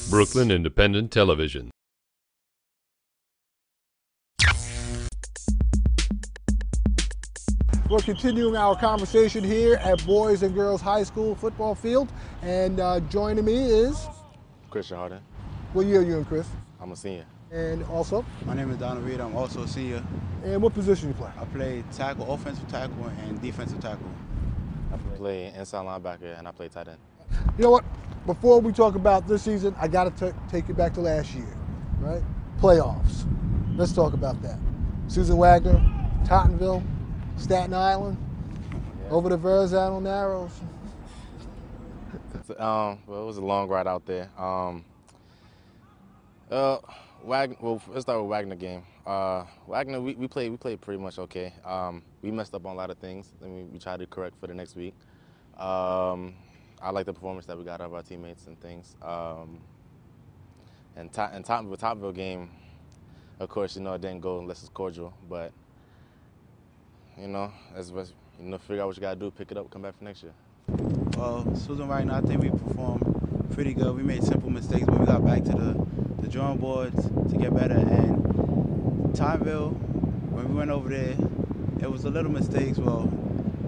Brooklyn Independent Television. We're continuing our conversation here at Boys and Girls High School football field, and joining me is Christian Harden. What year are you in, Chris? I'm a senior. And also? My name is Reid. I'm also a senior. And what position you play? I play tackle, offensive tackle, and defensive tackle. I play inside linebacker and I play tight end. You know what? Before we talk about this season, I got to take you back to last year, right? Playoffs. Let's talk about that. Susan Wagner, Tottenville, Staten Island, over the Verrazano Narrows. Well, it was a long ride out there. Let's start with Wagner game. Wagner, we played pretty much okay. We messed up on a lot of things. We tried to correct for the next week. I like the performance that we got out of our teammates and things. And Tottenville game, of course, it didn't go unless it's cordial, but figure out what you gotta do, pick it up, come back for next year. Well, Susan Wagner, I think we performed pretty good. We made simple mistakes, but we got back to the drawing boards to get better. And Tottenville, when we went over there, it was a little mistakes. Well,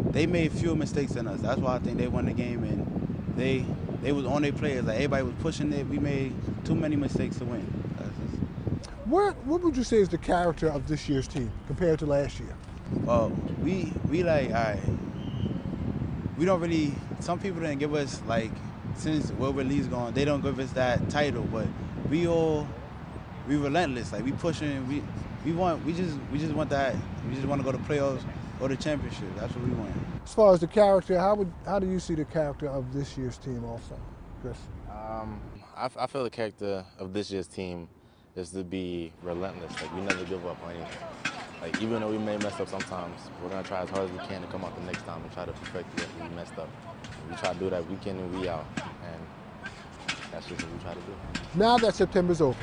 they made fewer mistakes than us. That's why I think they won the game. And they was on their players. Like, everybody was pushing it. We made too many mistakes to win. What would you say is the character of this year's team compared to last year? Well, we like, all right, we don't really, some people didn't give us, like, since Wilbur Lee's gone, they don't give us that title, but we relentless. Like, we pushing, we just want that. We just want to go to playoffs or the championship. That's what we want. As far as the character, how do you see the character of this year's team also, Chris? I feel the character of this year's team is to be relentless. Like, we never give up on anything. Like, even though we may mess up sometimes, we're gonna try as hard as we can to come out the next time and try to perfect what we messed up. And we try to do that week in and week out, and that's just what we try to do. Now that September's over,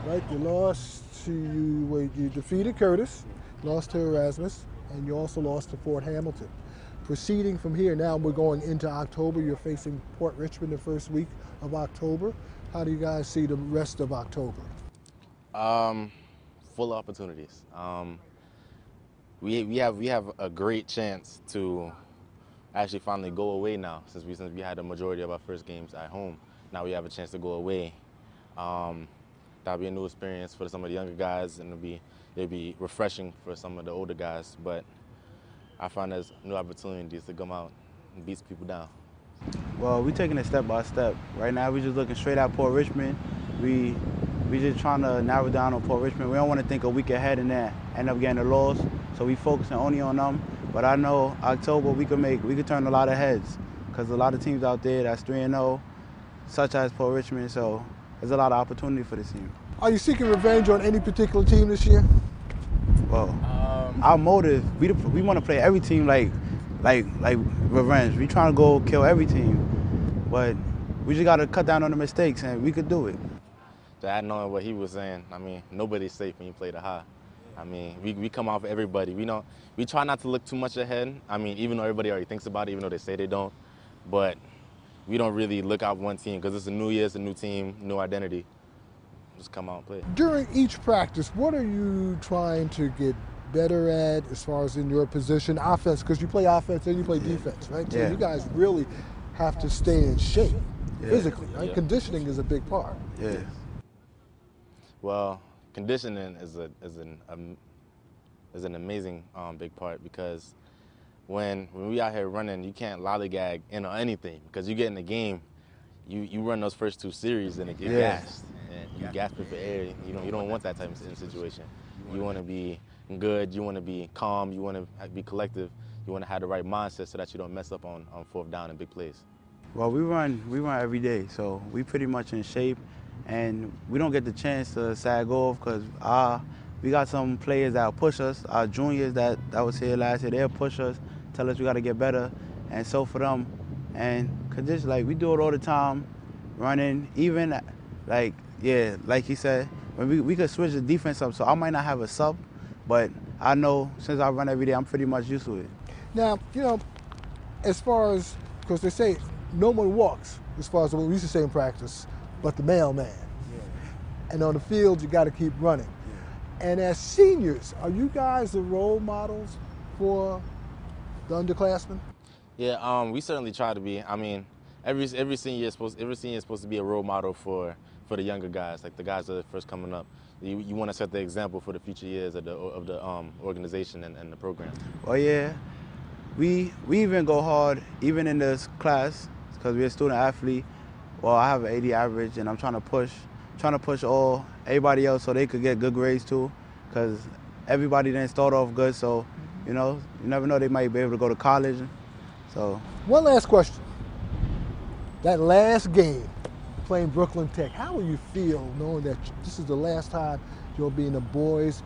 right? You defeated Curtis, lost to Erasmus, and you also lost to Fort Hamilton. Proceeding from here, now we're going into October. You're facing Port Richmond the first week of October. How do you guys see the rest of October? Full of opportunities. We have a great chance to actually finally go away now, since we had the majority of our first games at home. Now we have a chance to go away. That'll be a new experience for some of the younger guys, and it'll be refreshing for some of the older guys. But I find there's new opportunities to come out and beat people down. Well, we're taking it step by step. Right now, we're just looking straight at Port Richmond. We just trying to narrow down on Port Richmond. We don't want to think a week ahead and then end up getting a loss. So we focusing only on them. But I know October we could turn a lot of heads, because a lot of teams out there that's 3-0, such as Port Richmond. So there's a lot of opportunity for this team. Are you seeking revenge on any particular team this year? Well, our motive, we want to play every team like revenge. We trying to go kill every team, but we just got to cut down on the mistakes, and we could do it. To add on what he was saying, nobody's safe when you play the high. We come out for everybody. We try not to look too much ahead. Even though everybody already thinks about it, even though they say they don't, but we don't really look out one team, because it's a new year, it's a new team, new identity. Just come out and play. During each practice, what are you trying to get better at as far as in your position, offense, because you play offense and you play defense, right? So you guys really have to stay in shape physically, right? Conditioning is a big part. Yeah. Well, conditioning is an amazing big part, because when we out here running, you can't lollygag in or anything, because you get in the game, you run those first two series and it gets gassed, and you gasping for air. You don't want that type of situation. You want to be good, you want to be calm, you want to be collective, you want to have the right mindset so that you don't mess up on fourth down and big plays. Well, we run every day, so we pretty much in shape, and we don't get the chance to sag off, because we got some players that'll push us. Our juniors that was here last year, they'll push us, tell us we got to get better, and so for them. And condition, like, we do it all the time, running, even like he said, when we could switch the defense up, so I might not have a sub, but I know since I run every day, I'm pretty much used to it. Now, as far as, because they say no one walks, as far as what we used to say in practice, but the mailman. And on the field, you got to keep running. And as seniors, are you guys the role models for the underclassmen? Yeah, we certainly try to be. I mean, every senior is supposed to be a role model for the younger guys, like the guys that are first coming up. You want to set the example for the future years of the organization and the program. Well, yeah, we even go hard even in this class because we're a student athlete. Well, I have an 80 average, and I'm trying to push everybody else so they could get good grades too, because everybody didn't start off good. So, you know, you never know, they might be able to go to college. So. One last question. That last game, playing Brooklyn Tech, how will you feel knowing that this is the last time you'll be in a boys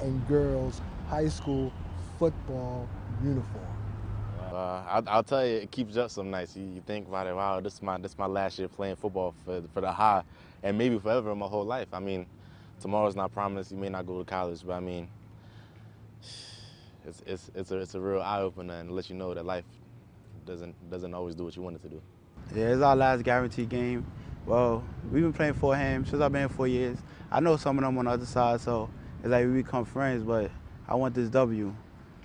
and girls high school football uniform? I'll tell you, it keeps you up some nights. You think about it, wow, this is my last year playing football for the high, and maybe forever in my whole life. I mean, tomorrow's not promised. You may not go to college, but I mean, it's a real eye opener and let you know that life doesn't always do what you want it to do. Yeah, it's our last guaranteed game. Well, we've been playing Fordham since I've been here 4 years. I know some of them on the other side, so it's like we become friends, but I want this W.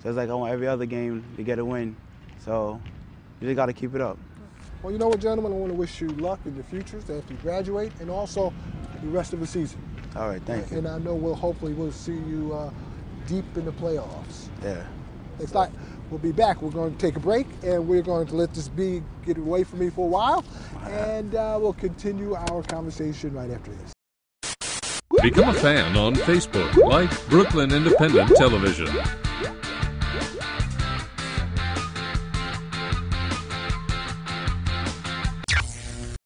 So it's like I want every other game to get a win. So you just got to keep it up. Well, you know what, gentlemen, I want to wish you luck in your futures after you graduate and also the rest of the season. All right, thank you. And I know we'll see you deep in the playoffs. Yeah. It's like we'll be back. We're going to take a break, and we're going to let this bee get away from me for a while, and we'll continue our conversation right after this. Become a fan on Facebook. Like Brooklyn Independent Television.